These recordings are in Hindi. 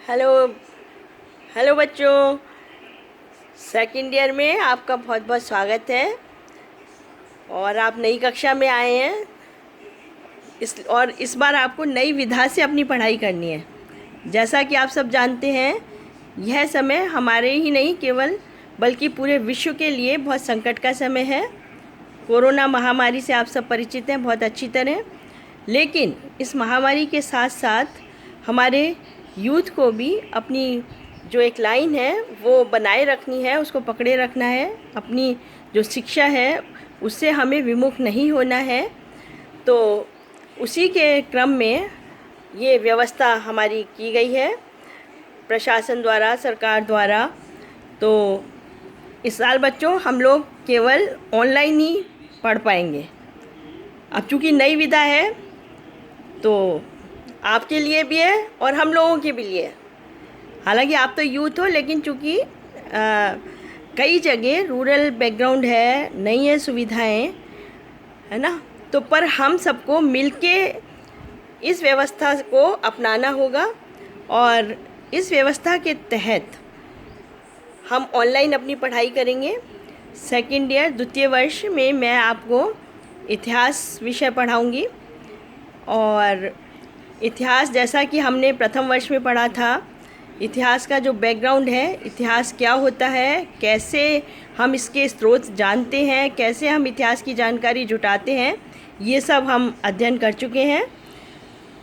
हेलो हेलो बच्चों, सेकंड ईयर में आपका बहुत बहुत स्वागत है। और आप नई कक्षा में आए हैं। इस बार आपको नई विधा से अपनी पढ़ाई करनी है। जैसा कि आप सब जानते हैं, यह समय हमारे ही नहीं केवल बल्कि पूरे विश्व के लिए बहुत संकट का समय है। कोरोना महामारी से आप सब परिचित हैं बहुत अच्छी तरह। लेकिन इस महामारी के साथ साथ हमारे यूथ को भी अपनी जो एक लाइन है वो बनाए रखनी है, उसको पकड़े रखना है। अपनी जो शिक्षा है उससे हमें विमुख नहीं होना है। तो उसी के क्रम में ये व्यवस्था हमारी की गई है प्रशासन द्वारा, सरकार द्वारा। तो इस साल बच्चों हम लोग केवल ऑनलाइन ही पढ़ पाएंगे। अब चूँकि नई विधा है तो आपके लिए भी है और हम लोगों के भी लिए। हालांकि आप तो यूथ हो, लेकिन चूँकि कई जगह रूरल बैकग्राउंड है, नहीं है सुविधाएं, है ना। तो पर हम सबको मिलके इस व्यवस्था को अपनाना होगा और इस व्यवस्था के तहत हम ऑनलाइन अपनी पढ़ाई करेंगे। सेकंड ईयर द्वितीय वर्ष में मैं आपको इतिहास विषय पढ़ाऊंगी। और इतिहास जैसा कि हमने प्रथम वर्ष में पढ़ा था, इतिहास का जो बैकग्राउंड है, इतिहास क्या होता है, कैसे हम इसके स्रोत जानते हैं, कैसे हम इतिहास की जानकारी जुटाते हैं, ये सब हम अध्ययन कर चुके हैं।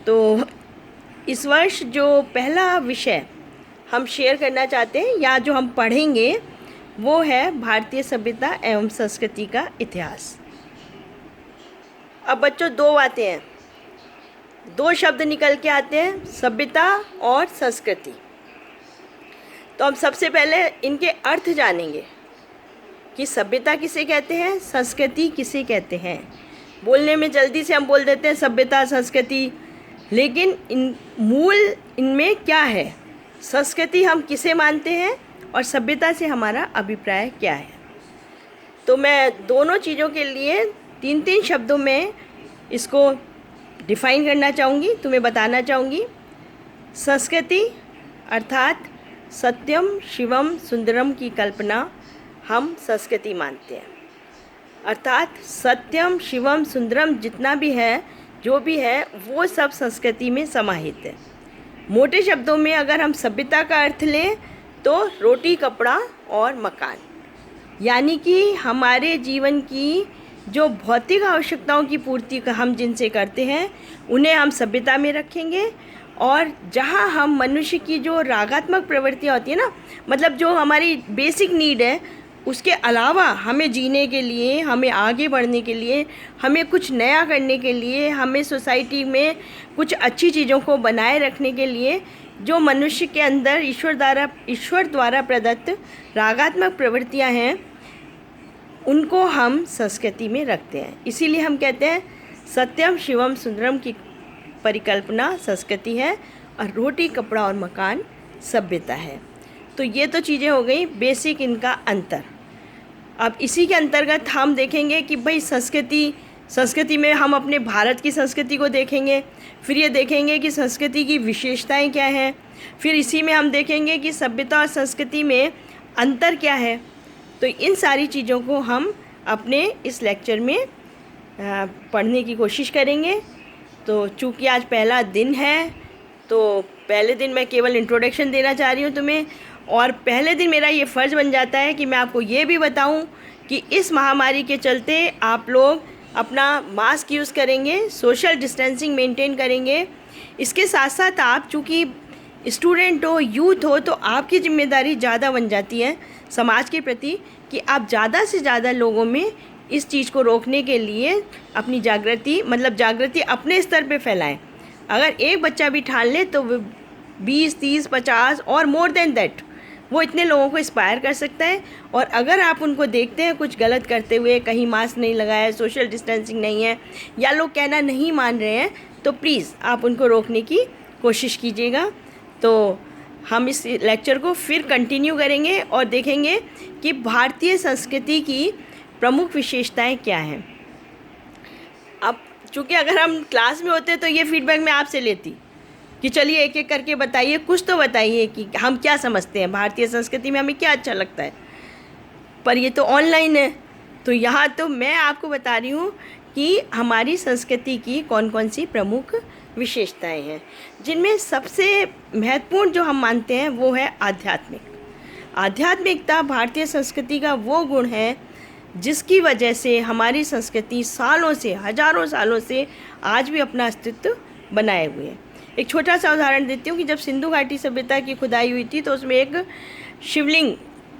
तो इस वर्ष जो पहला विषय हम शेयर करना चाहते हैं या जो हम पढ़ेंगे वो है भारतीय सभ्यता एवं संस्कृति का इतिहास। अब बच्चों दो बातें हैं, दो शब्द निकल के आते हैं, सभ्यता और संस्कृति। तो हम सबसे पहले इनके अर्थ जानेंगे कि सभ्यता किसे कहते हैं, संस्कृति किसे कहते हैं। बोलने में जल्दी से हम बोल देते हैं सभ्यता संस्कृति, लेकिन इनमें क्या है, संस्कृति हम किसे मानते हैं और सभ्यता से हमारा अभिप्राय क्या है। तो मैं दोनों चीज़ों के लिए तीन तीन शब्दों में इसको डिफ़ाइन करना चाहूँगी, तुम्हें बताना चाहूँगी। संस्कृति अर्थात सत्यम शिवम सुंदरम की कल्पना हम संस्कृति मानते हैं। अर्थात सत्यम शिवम सुंदरम जितना भी है, जो भी है, वो सब संस्कृति में समाहित है। मोटे शब्दों में अगर हम सभ्यता का अर्थ लें तो रोटी कपड़ा और मकान, यानी कि हमारे जीवन की जो भौतिक आवश्यकताओं की पूर्ति का हम जिनसे करते हैं उन्हें हम सभ्यता में रखेंगे। और जहाँ हम मनुष्य की जो रागात्मक प्रवृत्तियाँ होती है ना, मतलब जो हमारी बेसिक नीड है, उसके अलावा हमें जीने के लिए, हमें आगे बढ़ने के लिए, हमें कुछ नया करने के लिए, हमें सोसाइटी में कुछ अच्छी चीज़ों को बनाए रखने के लिए जो मनुष्य के अंदर ईश्वर द्वारा प्रदत्त रागात्मक प्रवृत्तियाँ हैं, उनको हम संस्कृति में रखते हैं। इसीलिए हम कहते हैं सत्यम शिवम सुंदरम की परिकल्पना संस्कृति है और रोटी कपड़ा और मकान सभ्यता है। तो ये तो चीज़ें हो गई बेसिक, इनका अंतर। अब इसी के अंतर्गत हम देखेंगे कि भाई संस्कृति में हम अपने भारत की संस्कृति को देखेंगे, फिर ये देखेंगे कि संस्कृति की विशेषताएं क्या हैं, फिर इसी में हम देखेंगे कि सभ्यता और संस्कृति में अंतर क्या है। तो इन सारी चीज़ों को हम अपने इस लेक्चर में पढ़ने की कोशिश करेंगे। तो चूँकि आज पहला दिन है तो पहले दिन मैं केवल इंट्रोडक्शन देना चाह रही हूँ तुम्हें, और पहले दिन मेरा ये फ़र्ज़ बन जाता है कि मैं आपको ये भी बताऊँ कि इस महामारी के चलते आप लोग अपना मास्क यूज़ करेंगे, सोशल डिस्टेंसिंग मेंटेन करेंगे। इसके साथ साथ आप चूँकि स्टूडेंट हो, यूथ हो, तो आपकी जिम्मेदारी ज़्यादा बन जाती है समाज के प्रति कि आप ज़्यादा से ज़्यादा लोगों में इस चीज़ को रोकने के लिए अपनी जागृति अपने स्तर पे फैलाएं। अगर एक बच्चा भी ठान ले तो 20, 30, 50 और मोर देन दैट वो इतने लोगों को इंस्पायर कर सकता है। और अगर आप उनको देखते हैं कुछ गलत करते हुए, कहीं मास्क नहीं लगाया, सोशल डिस्टेंसिंग नहीं है, या लोग कहना नहीं मान रहे हैं, तो प्लीज़ आप उनको रोकने की कोशिश कीजिएगा। तो हम इस लेक्चर को फिर कंटिन्यू करेंगे और देखेंगे कि भारतीय संस्कृति की प्रमुख विशेषताएं क्या हैं। अब चूँकि अगर हम क्लास में होते तो ये फीडबैक मैं आपसे लेती कि चलिए एक एक करके बताइए, कुछ तो बताइए कि हम क्या समझते हैं भारतीय संस्कृति में, हमें क्या अच्छा लगता है। पर ये तो ऑनलाइन है, तो यहाँ तो मैं आपको बता रही हूँ कि हमारी संस्कृति की कौन कौन सी प्रमुख विशेषताएं हैं, जिनमें सबसे महत्वपूर्ण जो हम मानते हैं वो है आध्यात्मिकता। भारतीय संस्कृति का वो गुण है जिसकी वजह से हमारी संस्कृति सालों से, हजारों सालों से आज भी अपना अस्तित्व बनाए हुए है। एक छोटा सा उदाहरण देती हूँ कि जब सिंधु घाटी सभ्यता की खुदाई हुई थी तो उसमें एक शिवलिंग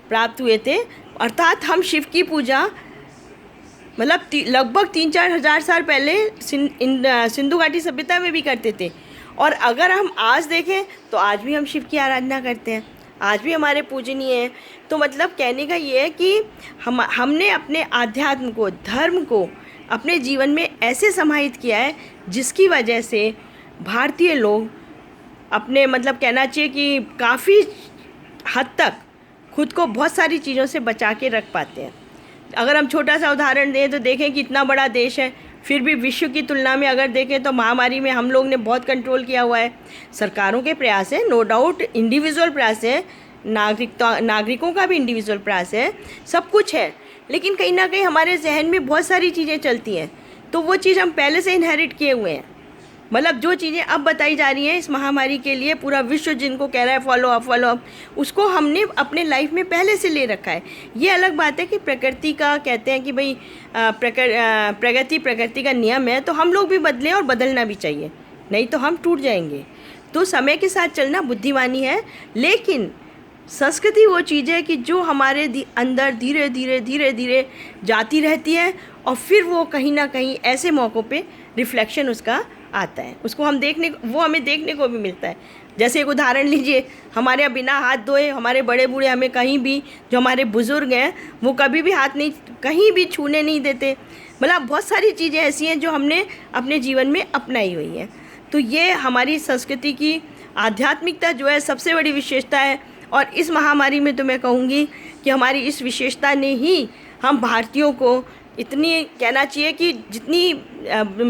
प्राप्त हुए थे, अर्थात हम शिव की पूजा मतलब लगभग 3-4 हज़ार साल पहले सिंधु घाटी सभ्यता में भी करते थे। और अगर हम आज देखें तो आज भी हम शिव की आराधना करते हैं, आज भी हमारे पूजनीय हैं। तो मतलब कहने का ये है कि हमने अपने आध्यात्म को, धर्म को अपने जीवन में ऐसे समाहित किया है जिसकी वजह से भारतीय लोग अपने मतलब कहना चाहिए कि काफ़ी हद तक खुद को बहुत सारी चीज़ों से बचा के रख पाते हैं। अगर हम छोटा सा उदाहरण दें तो देखें कि इतना बड़ा देश है, फिर भी विश्व की तुलना में अगर देखें तो महामारी में हम लोग ने बहुत कंट्रोल किया हुआ है। सरकारों के प्रयास है, नो डाउट, इंडिविजुअल प्रयास है, नागरिकों का भी इंडिविजुअल प्रयास है, सब कुछ है, लेकिन कहीं ना कहीं हमारे जहन में बहुत सारी चीज़ें चलती हैं। तो वो चीज़ हम पहले से इनहेरिट किए हुए हैं। मतलब जो चीज़ें अब बताई जा रही हैं इस महामारी के लिए, पूरा विश्व जिनको कह रहा है फॉलो अप, उसको हमने अपने लाइफ में पहले से ले रखा है। ये अलग बात है कि प्रकृति का कहते हैं कि भाई प्रकृति का नियम है, तो हम लोग भी बदलें और बदलना भी चाहिए, नहीं तो हम टूट जाएंगे। तो समय के साथ चलना बुद्धिमानी है, लेकिन संस्कृति वो चीज़ है कि जो हमारे अंदर धीरे धीरे जाती रहती है और फिर वो कहीं ना कहीं ऐसे मौक़ों पे रिफ्लेक्शन उसका आता है, उसको हम हमें देखने को भी मिलता है। जैसे एक उदाहरण लीजिए, हमारे यहाँ बिना हाथ धोए हमारे बड़े बूढ़े हमें कहीं भी, जो हमारे बुज़ुर्ग हैं वो कभी भी हाथ नहीं, कहीं भी छूने नहीं देते। मतलब बहुत सारी चीज़ें ऐसी हैं जो हमने अपने जीवन में अपनाई हुई हैं। तो ये हमारी संस्कृति की आध्यात्मिकता जो है सबसे बड़ी विशेषता है। और इस महामारी में तो मैं कहूँगी कि हमारी इस विशेषता ने ही हम भारतीयों को इतनी कहना चाहिए कि जितनी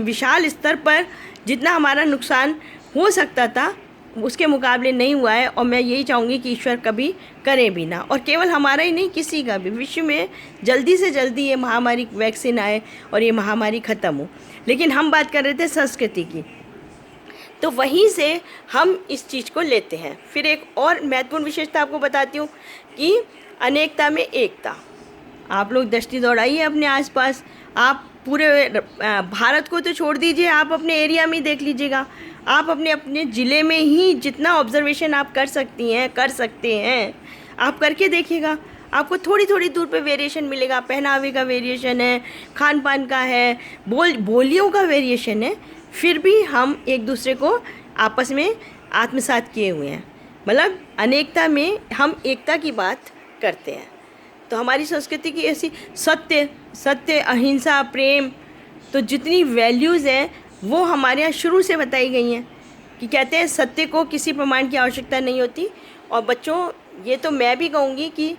विशाल स्तर पर जितना हमारा नुकसान हो सकता था उसके मुकाबले नहीं हुआ है। और मैं यही चाहूँगी कि ईश्वर कभी करे भी ना, और केवल हमारा ही नहीं, किसी का भी, विश्व में जल्दी से जल्दी ये महामारी वैक्सीन आए और ये महामारी ख़त्म हो। लेकिन हम बात कर रहे थे संस्कृति की, तो वहीं से हम इस चीज़ को लेते हैं। फिर एक और महत्वपूर्ण विशेषता आपको बताती हूँ कि अनेकता में एकता। आप लोग दृष्टि दौड़ाइए अपने आसपास, आप पूरे भारत को तो छोड़ दीजिए, आप अपने एरिया में ही देख लीजिएगा, आप अपने ज़िले में ही जितना ऑब्जर्वेशन आप कर सकते हैं आप करके देखिएगा। आपको थोड़ी थोड़ी दूर पे वेरिएशन मिलेगा, पहनावे का वेरिएशन है, खान पान का है, बोलियों का वेरिएशन है, फिर भी हम एक दूसरे को आपस में आत्मसात किए हुए हैं। मतलब अनेकता में हम एकता की बात करते हैं। तो हमारी संस्कृति की ऐसी सत्य, अहिंसा, प्रेम, तो जितनी वैल्यूज़ हैं वो हमारे यहाँ शुरू से बताई गई हैं कि कहते हैं सत्य को किसी प्रमाण की आवश्यकता नहीं होती। और बच्चों, ये तो मैं भी कहूँगी कि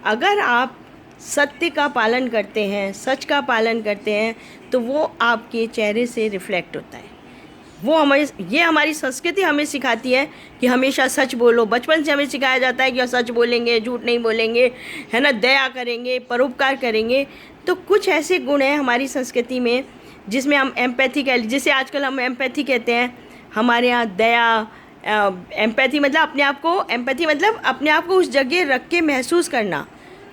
अगर आप सत्य का पालन करते हैं, सच का पालन करते हैं, तो वो आपके चेहरे से रिफ्लेक्ट होता है। वो हमारी संस्कृति हमें सिखाती है कि हमेशा सच बोलो। बचपन से हमें सिखाया जाता है कि सच बोलेंगे, झूठ नहीं बोलेंगे, है ना, दया करेंगे, परोपकार करेंगे। तो कुछ ऐसे गुण हैं हमारी संस्कृति में जिसमें हम एम्पैथी जिसे आजकल हम एम्पैथी कहते हैं। हमारे यहाँ दया, एम्पैथी मतलब अपने आप को उस जगह रख के महसूस करना।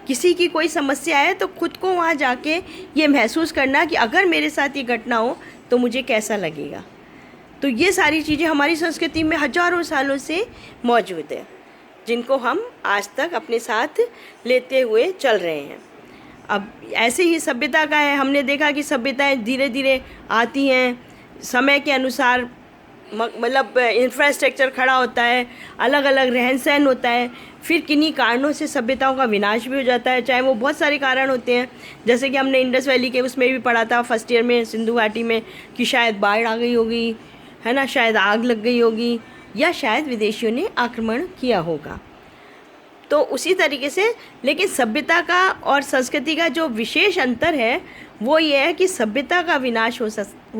किसी की कोई समस्या है तो खुद को वहाँ जाके ये महसूस करना कि अगर मेरे साथ ये घटना हो तो मुझे कैसा लगेगा। तो ये सारी चीज़ें हमारी संस्कृति में हजारों सालों से मौजूद है, जिनको हम आज तक अपने साथ लेते हुए चल रहे हैं। अब ऐसे ही सभ्यता का है, हमने देखा कि सभ्यताएं धीरे धीरे आती हैं, समय के अनुसार मतलब इंफ्रास्ट्रक्चर खड़ा होता है, अलग अलग रहन सहन होता है, फिर किन्हीं कारणों से सभ्यताओं का विनाश भी हो जाता है, चाहे वो बहुत सारे कारण होते हैं। जैसे कि हमने इंडस वैली के उसमें भी पढ़ा था फर्स्ट ईयर में, सिंधु घाटी में, कि शायद बाढ़ आ गई होगी, है ना, शायद आग लग गई होगी, या शायद विदेशियों ने आक्रमण किया होगा। तो उसी तरीके से, लेकिन सभ्यता का और संस्कृति का जो विशेष अंतर है वो ये है कि सभ्यता का विनाश हो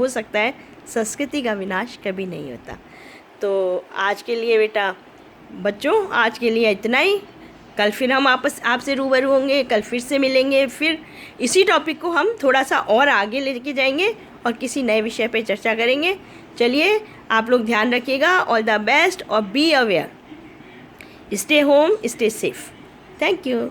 सकता है, संस्कृति का विनाश कभी नहीं होता। तो आज के लिए बेटा बच्चों, आज के लिए इतना ही। कल फिर हम आपसे रूबरू होंगे, कल फिर से मिलेंगे, फिर इसी टॉपिक को हम थोड़ा सा और आगे लेके जाएंगे और किसी नए विषय पे चर्चा करेंगे। चलिए, आप लोग ध्यान रखिएगा। ऑल द बेस्ट और be aware. Stay home, stay safe. Thank you.